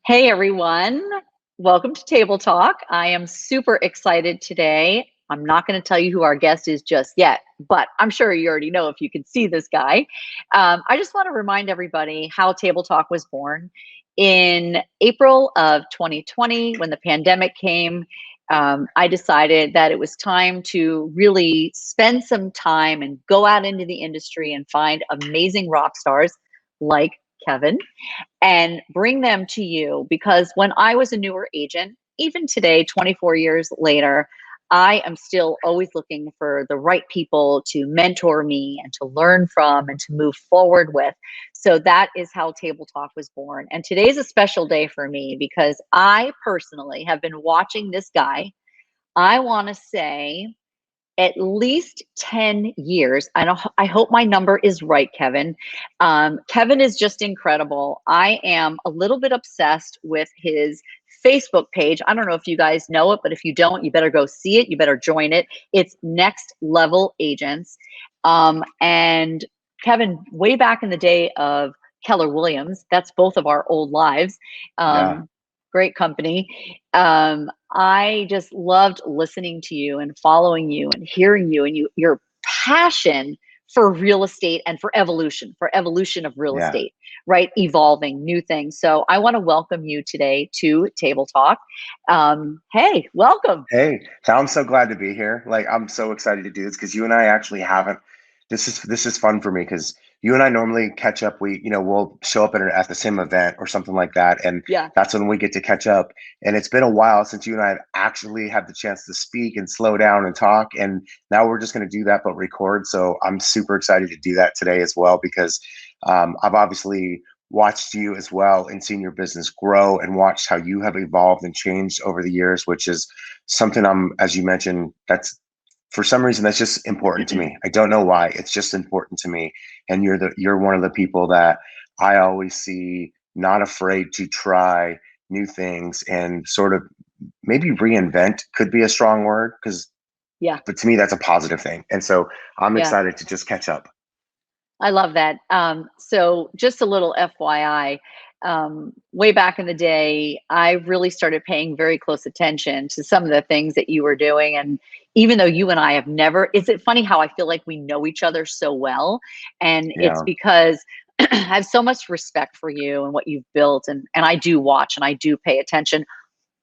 Hey everyone, welcome to Table Talk. I am super excited today. I'm not going to tell you who our guest is just yet, but I'm sure you already know if you can see this guy. I just want to remind everybody how Table Talk was born. In April of 2020, when the pandemic came, I decided that it was time to really spend some time and go out into the industry and find amazing rock stars like Kevin and bring them to you, because when I was a newer agent, even today, 24 years later, I am still always looking for the right people to mentor me and to learn from and to move forward with. So that is how Table Talk was born. And today's a special day for me because I personally have been watching this guy. I want to say at least 10 years. I hope my number is right, Kevin. Kevin is just incredible. I am a little bit obsessed with his Facebook page. I don't know if you guys know it, but if you don't, you better go see it. You better join it. It's Next Level Agents. And Kevin, way back in the day of Keller Williams, that's both of our old lives. Yeah. Great company. I just loved listening to you and following you and hearing you and your passion for real estate and for evolution of real Yeah. estate, right? Evolving new things. So I want to welcome you today to Table Talk. Hey, welcome. Hey, I'm so glad to be here. Like, I'm so excited to do this because you and I actually haven't. This is fun for me because you and I normally catch up. We'll show up at the same event or something like that, and Yeah. that's when we get to catch up. And it's been a while since you and I have actually had the chance to speak and slow down and talk. And now we're just going to do that, but record. So I'm super excited to do that today as well because I've obviously watched you as well and seen your business grow and watched how you have evolved and changed over the years, which is something as you mentioned, that's for some reason that's just important to me. I don't know why. It's just important to me. And you're one of the people that I always see not afraid to try new things and sort of maybe reinvent could be a strong word because Yeah. but to me that's a positive thing. And so I'm Yeah. excited to just catch up. I love that. So just a little FYI, way back in the day, I really started paying very close attention to some of the things that you were doing. And even though you and I have never, is it funny how I feel like we know each other so well? And it's Yeah. because I have so much respect for you and what you've built. And I do watch and I do pay attention.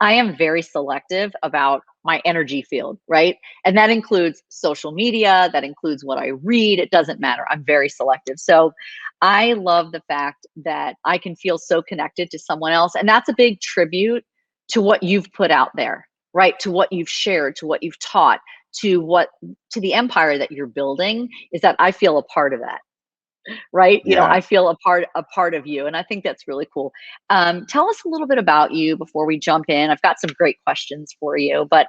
I am very selective about my energy field, right? And that includes social media, that includes what I read. It doesn't matter. I'm very selective. So I love the fact that I can feel so connected to someone else. And that's a big tribute to what you've put out there, right? To what you've shared, to what you've taught, to the empire that you're building, is that I feel a part of that, right? Yeah. I feel a part of you, and I think that's really cool. Tell us a little bit about you before we jump in. I've got some great questions for you, but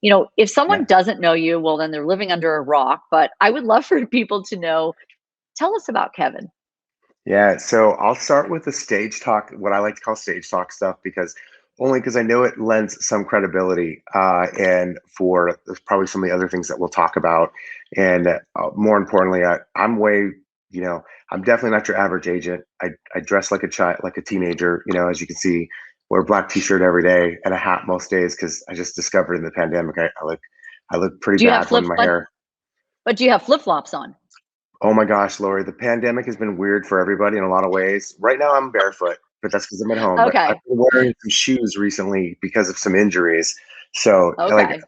if someone Yeah. doesn't know you, well, then they're living under a rock. But I would love for people to know. Tell us about Kevin. Yeah, so I'll start with the stage talk, what I like to call stage talk stuff, because I know it lends some credibility, and for probably some of the other things that we'll talk about. And more importantly, I'm definitely not your average agent. I dress like a child, like a teenager, as you can see, wear a black t-shirt every day and a hat most days because I just discovered in the pandemic I look pretty Do you have bad when flip? my But hair. but do you have flip flops on? Oh my gosh, Lori, the pandemic has been weird for everybody in a lot of ways. Right now, I'm barefoot, but that's because I'm at home. But I've Okay. been wearing some shoes recently because of some injuries. So, like, Okay.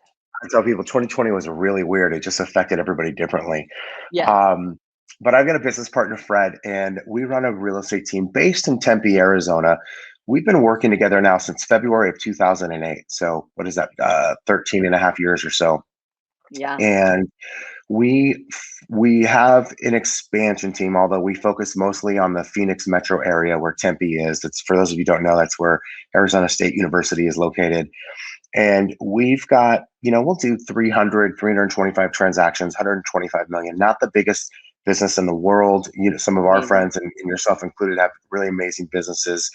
I tell people 2020 was really weird. It just affected everybody differently. Yeah. Um, but I've got a business partner, Fred, and we run a real estate team based in Tempe, Arizona. We've been working together now since February of 2008. So, what is that, 13 and a half years or so. Yeah. And we we have an expansion team, although we focus mostly on the Phoenix metro area where Tempe is. That's for those of you who don't know, that's where Arizona State University is located. And we've got, we'll do 325 transactions, 125 million, not the biggest business in the world. Some of our Amazing. friends and yourself included have really amazing businesses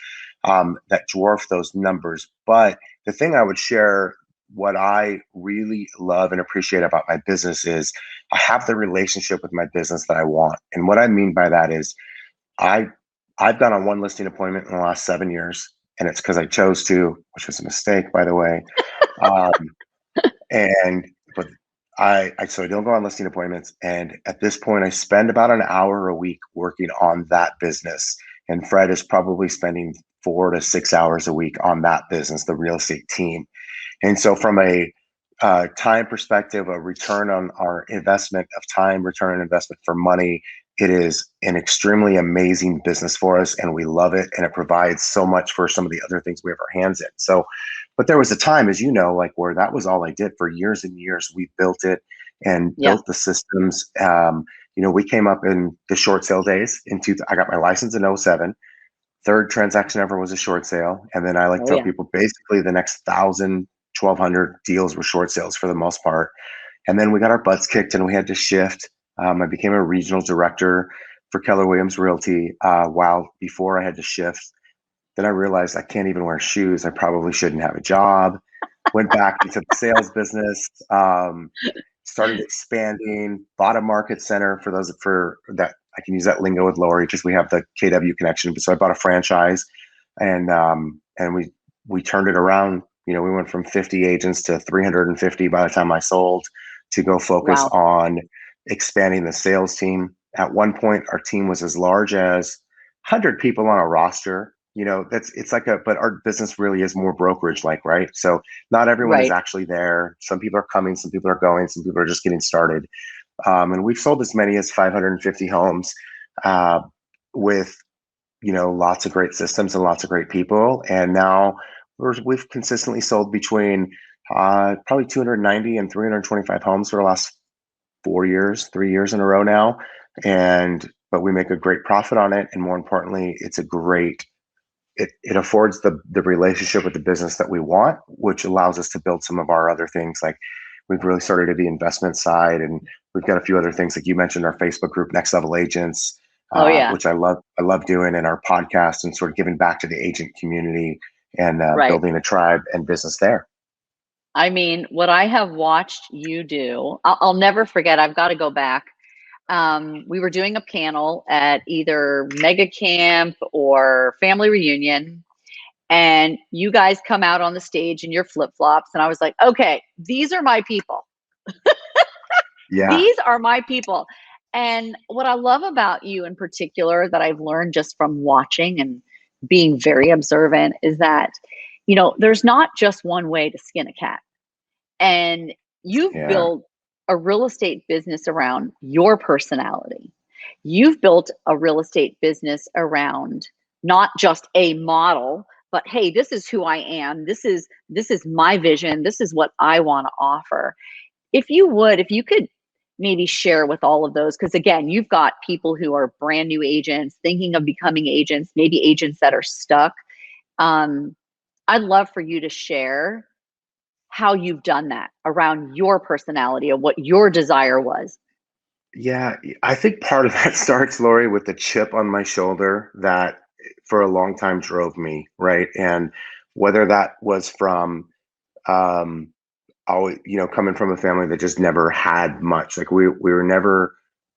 that dwarf those numbers. But the thing I would share, what I really love and appreciate about my business is I have the relationship with my business that I want. And what I mean by that is I I've gone on one listing appointment in the last 7 years. and it's because I chose to, which was a mistake, by the way. Um, and but so I don't go on listing appointments. And at this point, I spend about an hour a week working on that business. And Fred is probably spending 4 to 6 hours a week on that business, the real estate team. And so, from a time perspective, a return on our investment of time, return on investment for money, it is an extremely amazing business for us, and we love it. And it provides so much for some of the other things we have our hands in. So, but there was a time, as you know, like where that was all I did for years and years. We built it and Yeah. built the systems. We came up in the short sale days. I got my license in '07. Third transaction ever was a short sale. And then I like Oh, tell yeah. people basically the next 1,200 deals were short sales for the most part. And then we got our butts kicked and we had to shift. I became a regional director for Keller Williams Realty while before I had to shift. Then I realized I can't even wear shoes. I probably shouldn't have a job. Went back into the sales business, started expanding, bought a market center for those for that. I can use that lingo with Laurie because we have the KW connection. So I bought a franchise and we turned it around. We went from 50 agents to 350 by the time I sold to go focus Wow. on expanding the sales team. At one point, our team was as large as 100 people on a roster. But our business really is more brokerage like, right? So not everyone is Right. actually there. Some people are coming, some people are going, some people are just getting started. And we've sold as many as 550 homes with lots of great systems and lots of great people. And now we've consistently sold between probably 290 and 325 homes for the last 4 years, 3 years in a row now. But we make a great profit on it. And more importantly, it affords the relationship with the business that we want, which allows us to build some of our other things. Like we've really started at the investment side, and we've got a few other things like you mentioned, our Facebook group, Next Level Agents, Oh, yeah. which I love. I love doing, and our podcast, and sort of giving back to the agent community and Right. building a tribe and business there. I mean, what I have watched you do, I'll never forget. I've got to go back. We were doing a panel at either Mega Camp or Family Reunion, and you guys come out on the stage in your flip flops, and I was like, okay, these are my people. Yeah, These are my people. And what I love about you in particular that I've learned just from watching and being very observant is that, there's not just one way to skin a cat. And you've yeah, built a real estate business around your personality. You've built a real estate business around not just a model, but hey, this is who I am. This is my vision. This is what I want to offer. If you could maybe share with all of those, because again, you've got people who are brand new agents thinking of becoming agents, maybe agents that are stuck. Um, I'd love for you to share how you've done that around your personality and what your desire was. yeah. I think part of that starts, Lori, with the chip on my shoulder that for a long time drove me, right? And whether that was from um, always, coming from a family that just never had much. Like we were never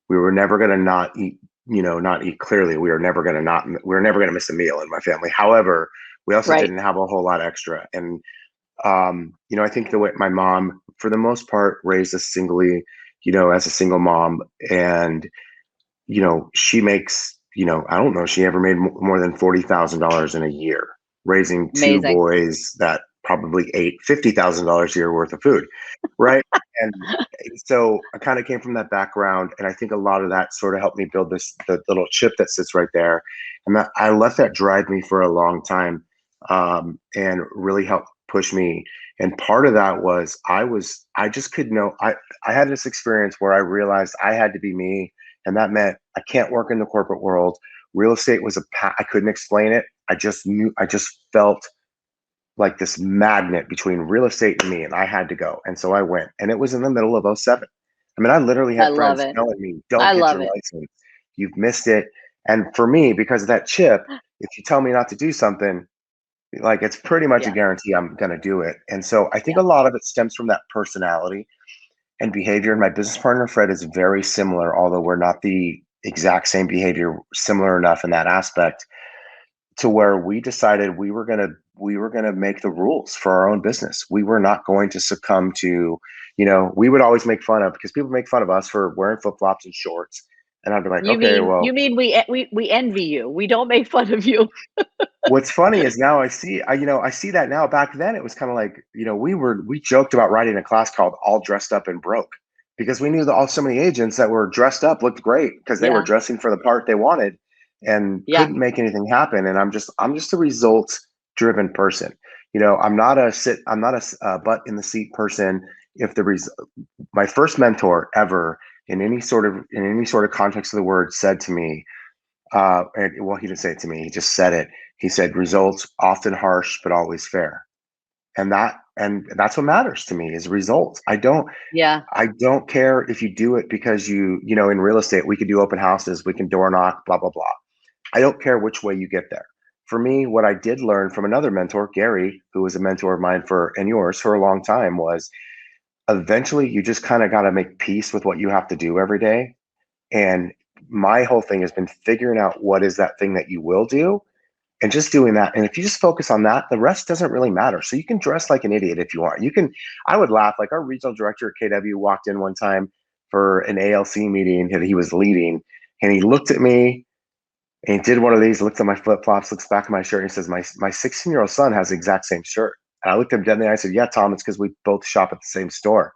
gonna not eat, not eat clearly. We were never gonna miss a meal in my family. However, we also Right. didn't have a whole lot extra. And I think the way my mom, for the most part, raised us singly, as a single mom, and she makes, I don't know, she ever made more than $40,000 in a year, raising two Amazing. boys that probably ate $50,000 a year worth of food, right? And so I kind of came from that background, and I think a lot of that sort of helped me build the little chip that sits right there, and I let that drive me for a long time, and really helped push me. And part of that was I just could know I had this experience where I realized I had to be me, and that meant I can't work in the corporate world. Real estate was I couldn't explain it. I just felt like this magnet between real estate and me, and I had to go. And so I went, and it was in the middle of '07. I mean, I literally I had love friends it. telling me, I don't get love your it. license. You've missed it. And for me, because of that chip, if you tell me not to do something, like it's pretty much a Yeah. guarantee I'm going to do it. And so I think Yeah. a lot of it stems from that personality and behavior. And my business partner, Fred, is very similar, although we're not the exact same behavior, similar enough in that aspect. to where we decided we were gonna make the rules for our own business. We were not going to succumb to, we would always make fun of, because people make fun of us for wearing flip flops and shorts, and I'd be like, You okay, mean well, you mean we envy you. We don't make fun of you. what's funny is now I see that now. Back then, it was kind of like, we joked about writing a class called All Dressed Up and Broke, because we knew that so many agents that were dressed up looked great because they were Yeah. dressing for the part they wanted and Yeah. couldn't make anything happen. And I'm just a results driven person. I'm not a butt in the seat person. If my first mentor ever in any sort of context of the word said to me, and well, he didn't say it to me, he just said it. He said, results often harsh, but always fair. And that's what matters to me is results. Yeah. I don't care if you do it because in real estate, we can do open houses, we can door knock, blah, blah, blah. I don't care which way you get there. For me, what I did learn from another mentor, Gary, who was a mentor of mine and yours for a long time, was eventually you just kind of got to make peace with what you have to do every day. And my whole thing has been figuring out what is that thing that you will do and just doing that. And if you just focus on that, the rest doesn't really matter. So you can dress like an idiot if you want. I would laugh. Like our regional director at KW walked in one time for an ALC meeting that he was leading, and he looked at me and he did one of these, looked at my flip flops, looks back at my shirt, and he says, my 16-year-old son has the exact same shirt. And I looked at him dead in the eye and I said, yeah, Tom, it's because we both shop at the same store.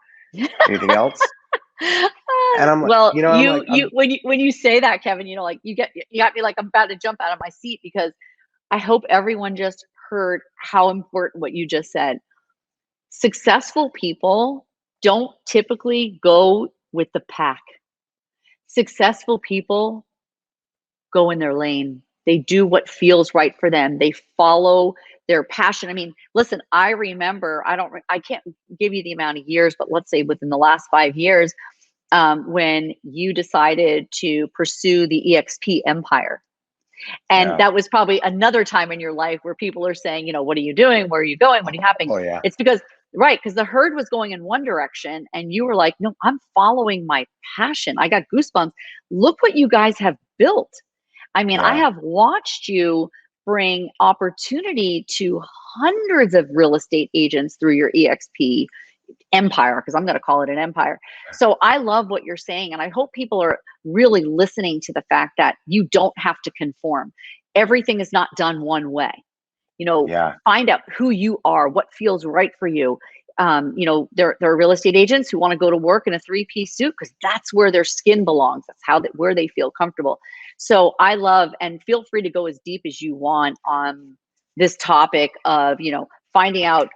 Anything else? And I'm like, Well, I'm when you say that, Kevin, like you got me like I'm about to jump out of my seat, because I hope everyone just heard how important what you just said. Successful people don't typically go with the pack. Successful people go in their lane. They do what feels right for them. They follow their passion. I mean, listen, I remember, I can't give you the amount of years, but let's say within the last 5 years, when you decided to pursue the EXP empire. And yeah. that was probably another time in your life where people are saying, what are you doing? Where are you going? What are you happening? Oh yeah. It's because, right, because the herd was going in one direction and you were like, no, I'm following my passion. I got goosebumps. Look what you guys have built. I mean, I Yeah. have watched you bring opportunity to hundreds of real estate agents through your EXP empire, because I'm going to call it an empire. So I love what you're saying. And I hope people are really listening to the fact that you don't have to conform. Everything is not done one way. Yeah. Find out who you are, what feels right for you. There are real estate agents who want to go to work in a 3-piece suit because that's where their skin belongs. That's where they feel comfortable. So I love, and feel free to go as deep as you want on this topic of, finding out,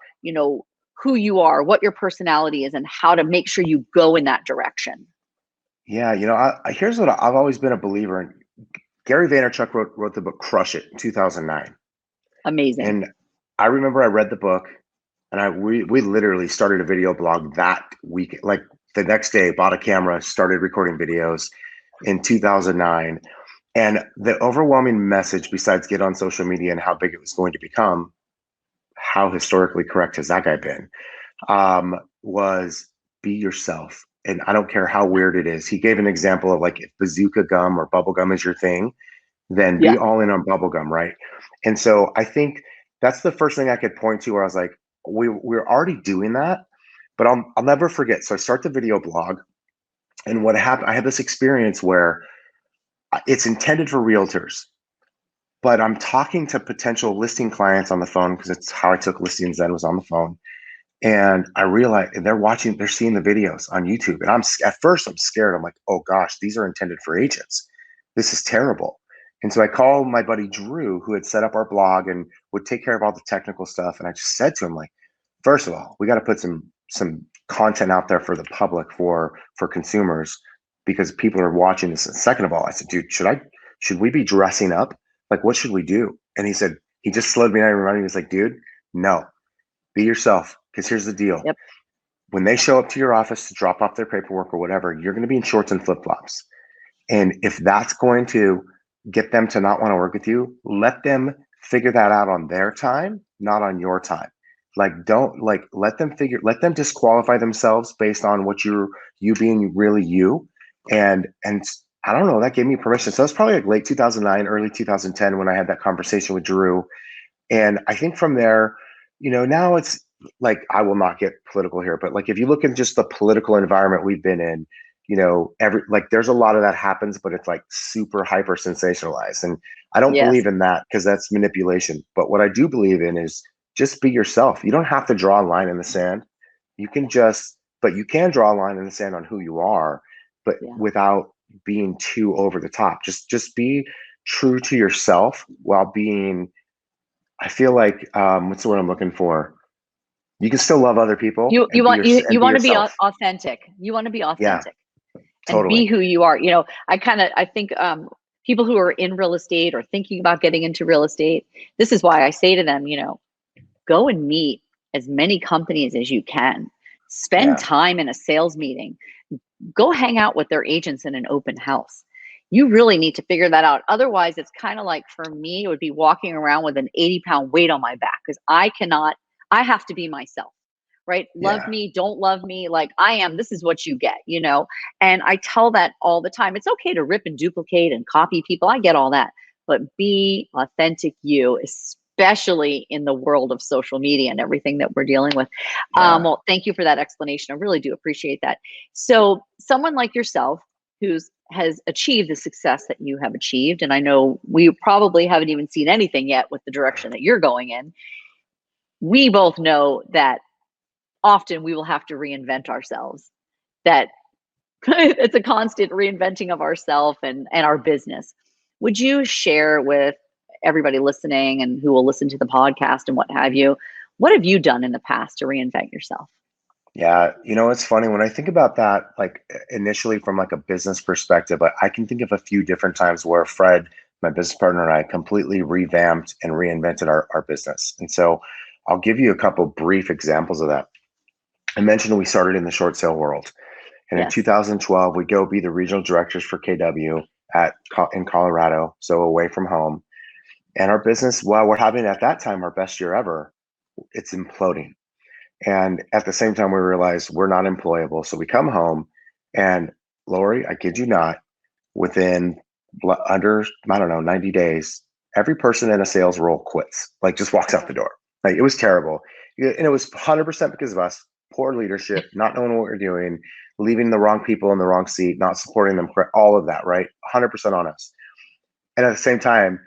who you are, what your personality is, and how to make sure you go in that direction. Yeah. Here's what I've always been a believer in. Gary Vaynerchuk wrote the book Crush It in 2009. Amazing. And I remember I read the book and we literally started a video blog that week. Like the next day, bought a camera, started recording videos in 2009. And the overwhelming message, besides get on social media and how big it was going to become, how historically correct has that guy been? Was be yourself. And I don't care how weird it is. He gave an example of like if bazooka gum or bubble gum is your thing, then be Yeah. all in on bubblegum, right? And so I think that's the first thing I could point to where I was like, we're already doing that, but I'll never forget. So I start the video blog, and what happened, I had this experience where it's intended for realtors, but I'm talking to potential listing clients on the phone because it's how I took listings then, was on the phone. And I realized, and they're seeing the videos on YouTube. And at first I'm scared. I'm like, oh gosh, these are intended for agents. This is terrible. And so I called my buddy Drew, who had set up our blog and would take care of all the technical stuff. And I just said to him, like, first of all, we got to put some content out there for the public, for consumers, because people are watching this. And second of all, I said, dude, should we be dressing up? Like, what should we do? And he just slowed me down and reminded me, he was like, dude, no, be yourself. Because here's the deal. Yep. When they show up to your office to drop off their paperwork or whatever, you're going to be in shorts and flip flops. And if that's going to get them to not want to work with you, let them figure that out on their time, not on your time. Like, don't let them disqualify themselves based on what you being really you, and I don't know, that gave me permission. So that's probably like late 2009, early 2010 when I had that conversation with Drew. And I think from there, now it's like, I will not get political here, but like if you look at just the political environment we've been in, every like there's a lot of that happens, but it's like super hyper sensationalized. And I don't Yes. believe in that because that's manipulation. But what I do believe in is just be yourself. You don't have to draw a line in the sand. You can just, but you can draw a line in the sand on who you are, but Yeah. without being too over the top. Just be true to yourself while being, I feel like, what's the word I'm looking for? You can still love other people You you want you and you be want to be yourself. authentic. You want to be Yeah, authentic and be totally. who you are. I think people who are in real estate or thinking about getting into real estate, this is why I say to them, go and meet as many companies as you can. Spend Yeah, time in a sales meeting. Go hang out with their agents in an open house. You really need to figure that out. Otherwise, it's kind of like, for me, it would be walking around with an 80-pound weight on my back, because I have to be myself, right? Love yeah, me, don't love me, like I am. This is what you get. And I tell that all the time. It's okay to rip and duplicate and copy people. I get all that. But be authentic you, especially in the world of social media and everything that we're dealing with. yeah, Well, thank you for that explanation. I really do appreciate that. So, someone like yourself who's has achieved the success that you have achieved, and I know we probably haven't even seen anything yet with the direction that you're going in. We both know that often we will have to reinvent ourselves. That it's a constant reinventing of ourselves and our business. Would you share with everybody listening and who will listen to the podcast and what have you, what have you done in the past to reinvent yourself? yeah. It's funny when I think about that, like initially from like a business perspective, I can think of a few different times where Fred, my business partner, and I completely revamped and reinvented our business. And so I'll give you a couple brief examples of that. I mentioned we started in the short sale world. And in Yes. 2012, we go be the regional directors for KW in Colorado, so away from home. And our business, while we're having at that time our best year ever, it's imploding. And at the same time, we realize we're not employable. So we come home, and Laurie, I kid you not, within under, I don't know, 90 days, every person in a sales role quits, like just walks out the door. Like it was terrible. And it was 100% because of us, poor leadership, not knowing what we're doing, leaving the wrong people in the wrong seat, not supporting them, all of that, right? 100% on us. And at the same time,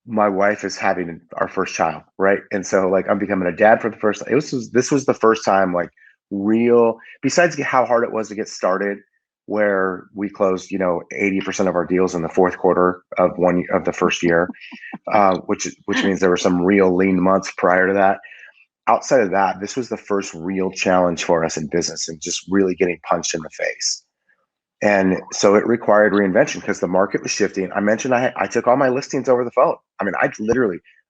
my wife is having our first child, right? And so like I'm becoming a dad for the first time. This was the first time like real, besides how hard it was to get started, where we closed 80% of our deals in the fourth quarter of the first year, which means there were some real lean months prior to that. Outside of that, this was the first real challenge for us in business and just really getting punched in the face. And so it required reinvention because the market was shifting. I mentioned I took all my listings over the phone. I mean, I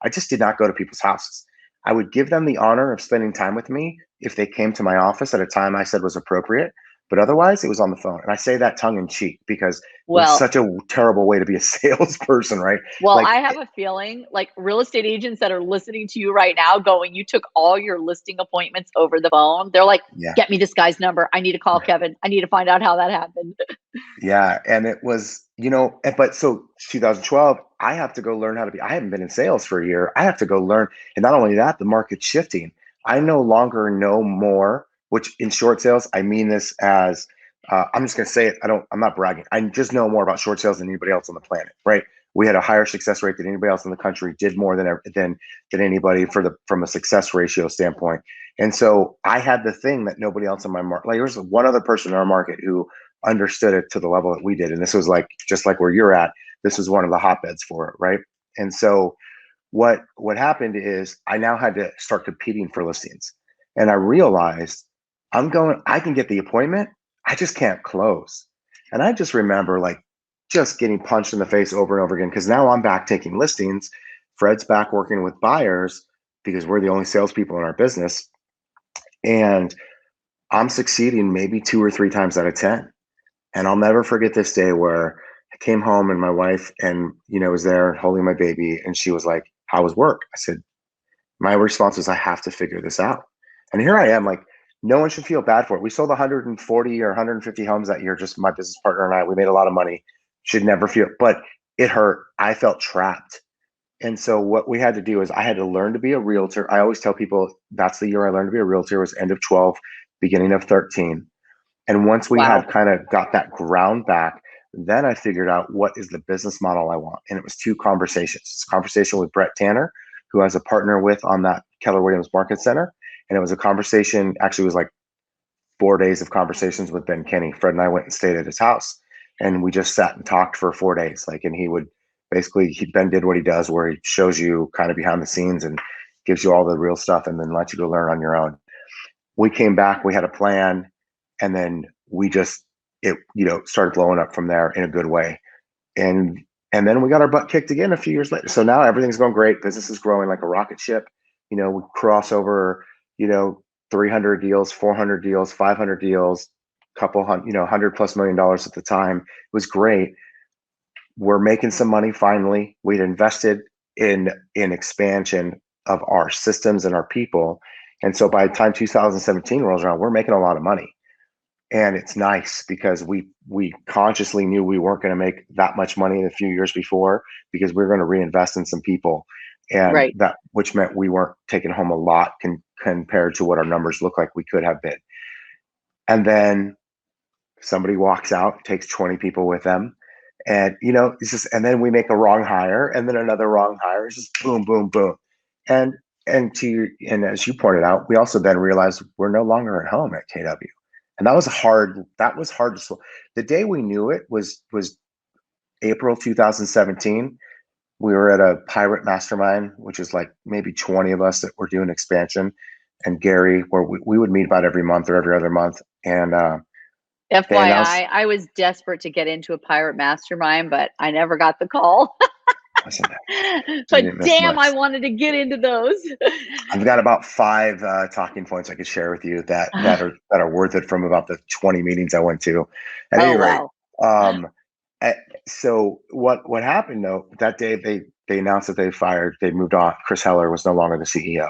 just did not go to people's houses. I would give them the honor of spending time with me if they came to my office at a time I said was appropriate. But otherwise, it was on the phone. And I say that tongue in cheek because it was Well, such a terrible way to be a salesperson, right? Well, Like, I have a feeling like real estate agents that are listening to you right now going, you took all your listing appointments over the phone. They're like, yeah. get me this guy's number. I need to call Kevin. I need to find out how that happened. Yeah, and it was, but so 2012, I have to go learn how to be. I haven't been in sales for a year. I have to go learn, and not only that, the market's shifting. I no longer know more. Which in short sales, I mean this as, I'm just going to say it. I'm not bragging. I just know more about short sales than anybody else on the planet. Right? We had a higher success rate than anybody else in the country. Did more than anybody from a success ratio standpoint. And so I had the thing that nobody else in my market. Like there was one other person in our market who understood it to the level that we did. And this was like, just like where you're at, this was one of the hotbeds for it. Right. And so what happened is I now had to start competing for listings. And I realized I can get the appointment. I just can't close. And I just remember like just getting punched in the face over and over again. Cause now I'm back taking listings. Fred's back working with buyers because we're the only salespeople in our business. And I'm succeeding maybe 2 or 3 times out of 10. And I'll never forget this day where I came home and my wife and was there holding my baby, and she was like, "How was work?" I said, my response was, "I have to figure this out." And here I am, like, no one should feel bad for it. We sold 140 or 150 homes that year, just my business partner and I. We made a lot of money. should never feel, but it hurt. I felt trapped. And so what we had to do is I had to learn to be a realtor. I always tell people that's the year I learned to be a realtor, was end of 12, beginning of 13. And once we Wow. had kind of got that ground back, then I figured out what is the business model I want. And it was two conversations. It's a conversation with Brett Tanner, who I was a partner with on that Keller Williams Market Center. And it was a conversation, actually it was like 4 days of conversations with Ben Kenny. Fred and I went and stayed at his house, and we just sat and talked for 4 days. Like, and he would basically, Ben did what he does, where he shows you kind of behind the scenes and gives you all the real stuff and then lets you go learn on your own. We came back, we had a plan, and then we just, it, started blowing up from there in a good way. And then we got our butt kicked again a few years later. So now everything's going great. Business is growing like a rocket ship. We cross over, 300 deals, 400 deals, 500 deals, couple hundred, $100+ million at the time. It was great. We're making some money finally. We'd invested in expansion of our systems and our people. And so by the time 2017 rolls around, we're making a lot of money. And it's nice because we consciously knew we weren't going to make that much money in a few years before, because we were going to reinvest in some people, and Right. that, which meant we weren't taking home a lot compared to what our numbers look like we could have been. And then somebody walks out, takes 20 people with them, and it's just, and then we make a wrong hire, and then another wrong hire. It's just boom, boom, boom, and and as you pointed out, we also then realized we're no longer at home at KW. And that was hard. That was hard to swallow. The day we knew it was April 2017. We were at a pirate mastermind, which is like maybe 20 of us that were doing expansion, and Gary, where we would meet about every month or every other month. And they announced, FYI, I was desperate to get into a pirate mastermind, but I never got the call. listen, you But didn't miss damn, much. I wanted to get into those. I've got about 5 talking points I could share with you that are worth it from about the 20 meetings I went to. At any Oh, rate, wow. um, so what happened though? That day they announced that they moved on. Chris Heller was no longer the CEO,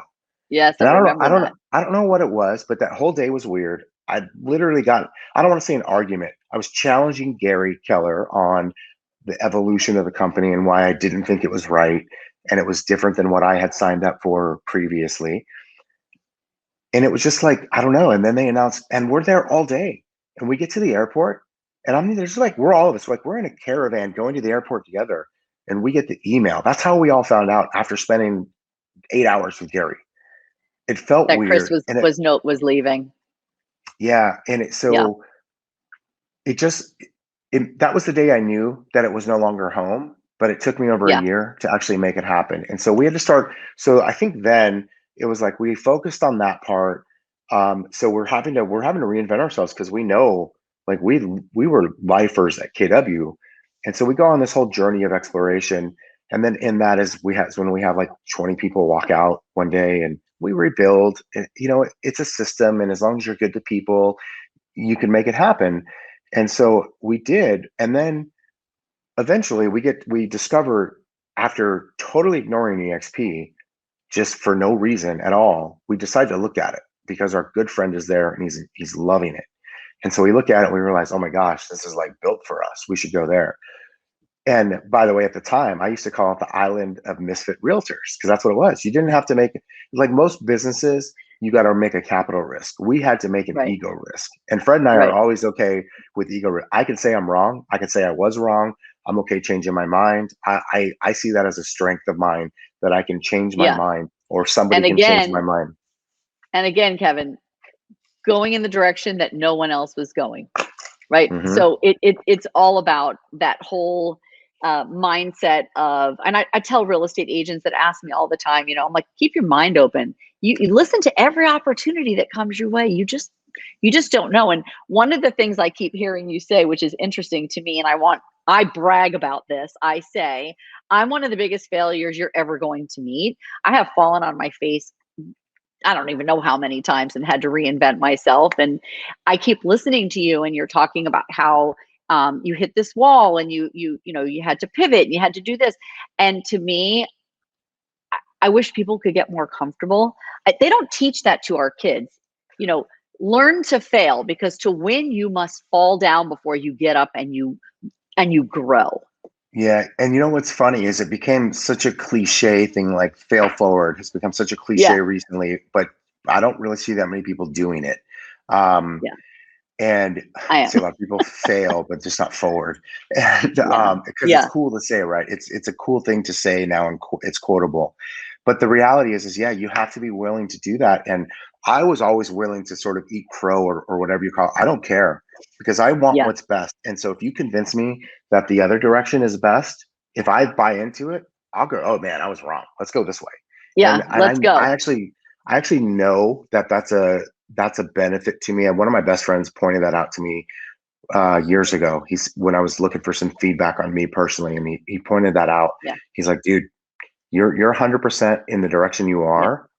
Yes, I and remember that. I don't know what it was, but that whole day was weird. I literally got, I don't want to say an argument. I was challenging Gary Keller on the evolution of the company and why I didn't think it was right, and it was different than what I had signed up for previously. And it was just like, I don't know. And then they announced, and we're there all day. And we get to the airport, and I mean, there's like, we're all of us, like, we're in a caravan going to the airport together. And we get the email. That's how we all found out, after spending 8 hours with Gary. It felt That Chris weird. And it, was leaving. yeah. And it, Yeah. so it just, that was the day I knew that it was no longer home, but it took me over a Yeah. year to actually make it happen. And so we had to start. So I think then it was like we focused on that part. So we're having to reinvent ourselves, because we know, like, we were lifers at KW, and so we go on this whole journey of exploration. And then in that is when we have like 20 people walk out one day, and we rebuild. It's a system, and as long as you're good to people, you can make it happen. And so we did. And then eventually we discover, after totally ignoring EXP, just for no reason at all, we decide to look at it because our good friend is there and he's loving it. And so we look at it and we realize, oh my gosh, this is like built for us. We should go there. And by the way, at the time, I used to call it the island of misfit realtors, because that's what it was. You didn't have to make, like most businesses, you got to make a capital risk. We had to make an Right. ego risk. And Fred and I are Right. always okay with ego risk. I can say I'm wrong. I can say I was wrong. I'm okay changing my mind. I see that as a strength of mine, that I can change my Yeah. mind, or somebody And can change my again, mind. Kevin, going in the direction that no one else was going. Right. Mm-hmm. So it's all about that whole mindset of, and I tell real estate agents that ask me all the time, I'm like, keep your mind open. You listen to every opportunity that comes your way. You just don't know. And one of the things I keep hearing you say, which is interesting to me, and I brag about this. I say, I'm one of the biggest failures you're ever going to meet. I have fallen on my face, I don't even know how many times, and had to reinvent myself. And I keep listening to you, and you're talking about how you hit this wall, and you had to pivot, and you had to do this. And to me, I wish people could get more comfortable. They don't teach that to our kids. Learn to fail, because to win, you must fall down before you get up and you and you grow. Yeah, and you know what's funny is it became such a cliche thing, like fail forward has become such a cliche Yeah, recently, but I don't really see that many people doing it. Um, yeah, and I I am. see a lot of people fail, but just not forward. And Yeah, because it's yeah, cool to say, right? It's a cool thing to say now, and it's quotable. But the reality is yeah, you have to be willing to do that. And I was always willing to sort of eat crow or whatever you call it. I don't care because I want yeah, what's best. And so if you convince me that the other direction is best, if I buy into it, I'll go, oh man, I was wrong. Let's go this way. And yeah. and Let's go. I actually know that that's a benefit to me. And one of my best friends pointed that out to me years ago. He's when I was looking for some feedback on me personally, and he pointed that out. Yeah, He's like, dude, you're 100% in the direction you yeah. are,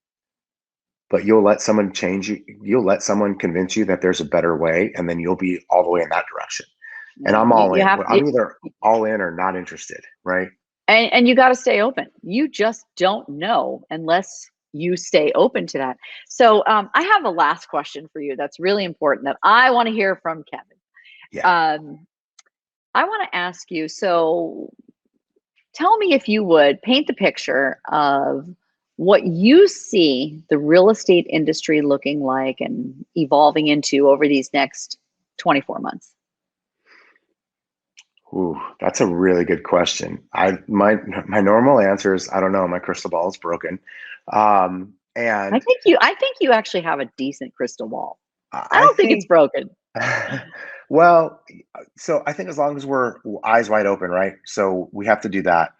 but you'll let someone change you. You'll let someone convince you that there's a better way, and then you'll be all the way in that direction. And Yeah. I'm all You in. have to, I'm either all in or not interested, right? and you got to stay open. You just don't know unless you stay open to that. So I have a last question for you that's really important that I want to hear from Kevin. Yeah. Um, I want to ask you, so tell me, if you would, paint the picture of what you see the real estate industry looking like and evolving into over these next 24 months. Ooh, that's a really good question. My normal answer is I don't know. My crystal ball is broken, and I think you actually have a decent crystal ball. I I don't think it's think broken. well, so I think as long as we're eyes wide open, right? So we have to do that.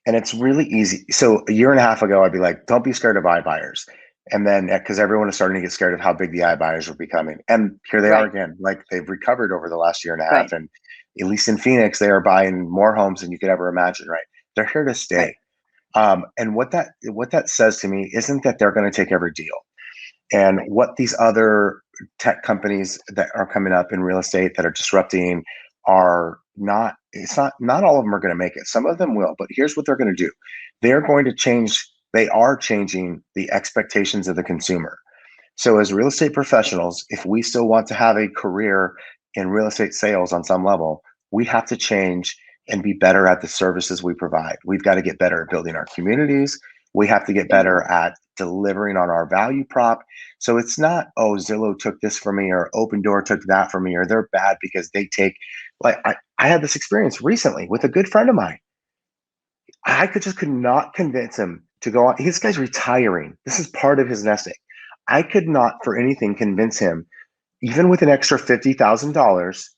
And it's really easy. So a year and a half ago, I'd be like, don't be scared of iBuyers. And then because everyone is starting to get scared of how big the iBuyers are becoming. And here they are Right, again. Like they've recovered over the last year and a half. right, And at least in Phoenix, they are buying more homes than you could ever imagine, right? They're here to right. stay. And what that says to me isn't that they're going to take every deal. And Right. what these other tech companies that are coming up in real estate that are disrupting are not, it's not all of them are going to make it. Some of them will, but here's what they're going to do. They're going to change, they are changing the expectations of the consumer. So as real estate professionals, if we still want to have a career in real estate sales on some level, we have to change and be better at the services we provide. We've got to get better at building our communities. We have to get better Bingo. at delivering on our value prop. So it's not, oh, Zillow took this from me or Open Door took that from me or they're bad because they take, like, I had this experience recently with a good friend of mine. Could not convince him to go on. This guy's retiring. This is part of his nesting. I could not for anything convince him, even with an extra $50,000,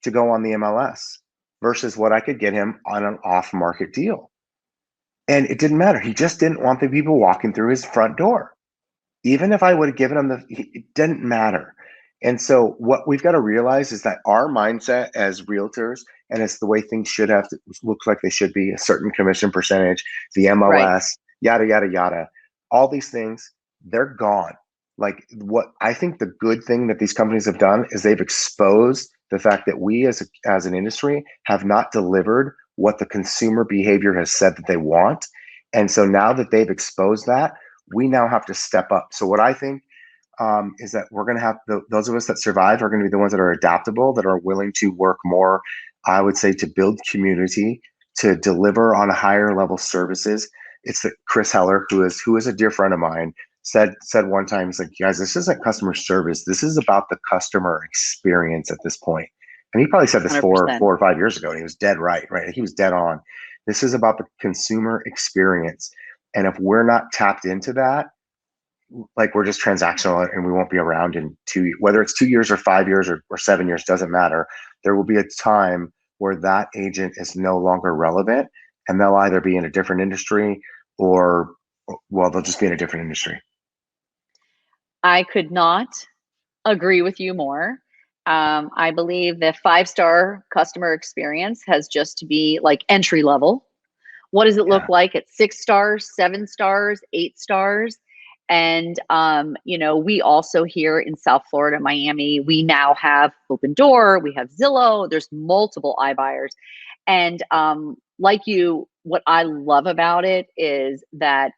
to go on the MLS versus what I could get him on an off-market deal. And it didn't matter. He just didn't want the people walking through his front door. Even if I would have given him it didn't matter. And so what we've got to realize is that our mindset as realtors, and it's the way things should have to look like they should be, a certain commission percentage, the Right. MLS, yada, yada, yada, all these things, they're gone. Like what I think the good thing that these companies have done is they've exposed the fact that we as an industry have not delivered what the consumer behavior has said that they want. And so now that they've exposed that, we now have to step up. So what I think is that we're going to have those of us that survive are going to be the ones that are adaptable, that are willing to work more, I would say, to build community, to deliver on higher level services. It's that Chris Heller, who is a dear friend of mine, said one time, he's like, guys, this isn't customer service. This is about the customer experience at this point. And he probably said this 100%. 4 or 5 years ago, and he was dead right, right? He was dead on. This is about the consumer experience. And if we're not tapped into that, like we're just transactional and we won't be around in whether it's 2 years or 5 years or 7 years, doesn't matter. There will be a time where that agent is no longer relevant and they'll either be in a different industry or, well, they'll just be in a different industry. I could not agree with you more. I believe the 5-star customer experience has just to be like entry level. What does it look Yeah. like at 6 stars, 7 stars, 8 stars? And we also here in South Florida, Miami, we now have Open Door, we have Zillow. There's multiple iBuyers, and like you, what I love about it is that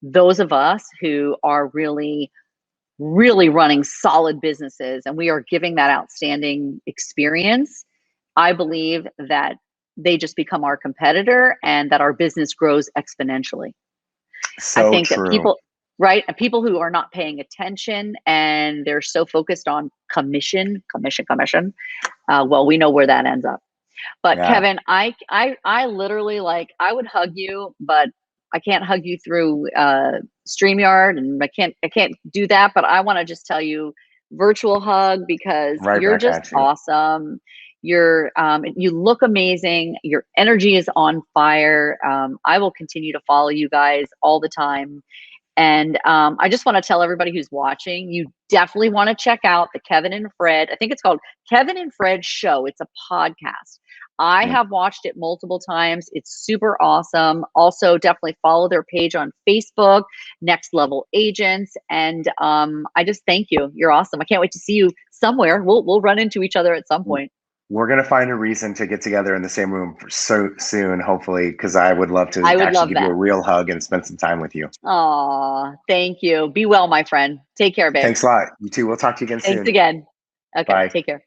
those of us who are really really running solid businesses and we are giving that outstanding experience, I believe that they just become our competitor and that our business grows exponentially. I So think that true. people, right? People who are not paying attention and they're so focused on commission. Well, we know where that ends up. But Yeah. Kevin, I literally, like, I would hug you, but I can't hug you through StreamYard, and I can't do that. But I want to just tell you, virtual hug, because Right you're back just at you. awesome. You look amazing. Your energy is on fire. I will continue to follow you guys all the time. And I just want to tell everybody who's watching, you definitely want to check out the Kevin and Fred. I think it's called Kevin and Fred Show. It's a podcast. I Mm. have watched it multiple times. It's super awesome. Also, definitely follow their page on Facebook, Next Level Agents. And I just thank you. You're awesome. I can't wait to see you somewhere. We'll run into each other at some point. We're gonna find a reason to get together in the same room so soon, hopefully, because I would love to I would actually love give you a that. real hug and spend some time with you. Aw, thank you. Be well, my friend. Take care, babe. Thanks a lot. You too. We'll talk to you again Thanks soon. again. Okay, Bye. take care.